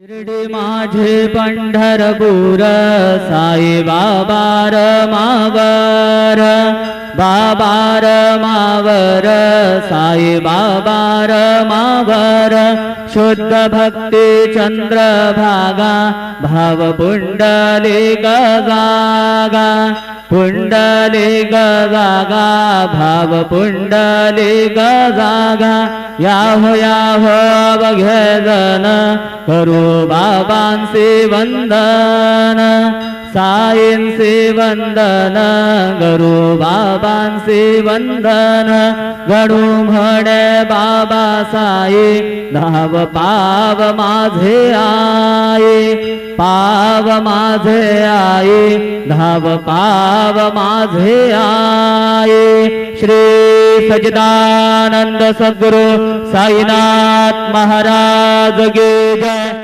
शिर्डी माझे पंढरपूर साई बाबा रमावर, बाबा रमावर साई बाबा रमावर, शुद्ध भक्ती चंद्रभागा भाव पुंडलिक जागा, पुंडलिक जागा भाव पुंडलिक जागा, याहो याहो अवघे जन करू बाबांचे वंदन, साईंचे वंदन करू बाबांचे वंदन, गणू म्हणे बाबा साई धाव पाव माझे आई, पाव माझे आई धाव पाव माझे आई। श्री सच्चिदानंद सद्गुरु साईनाथ महाराज की जय।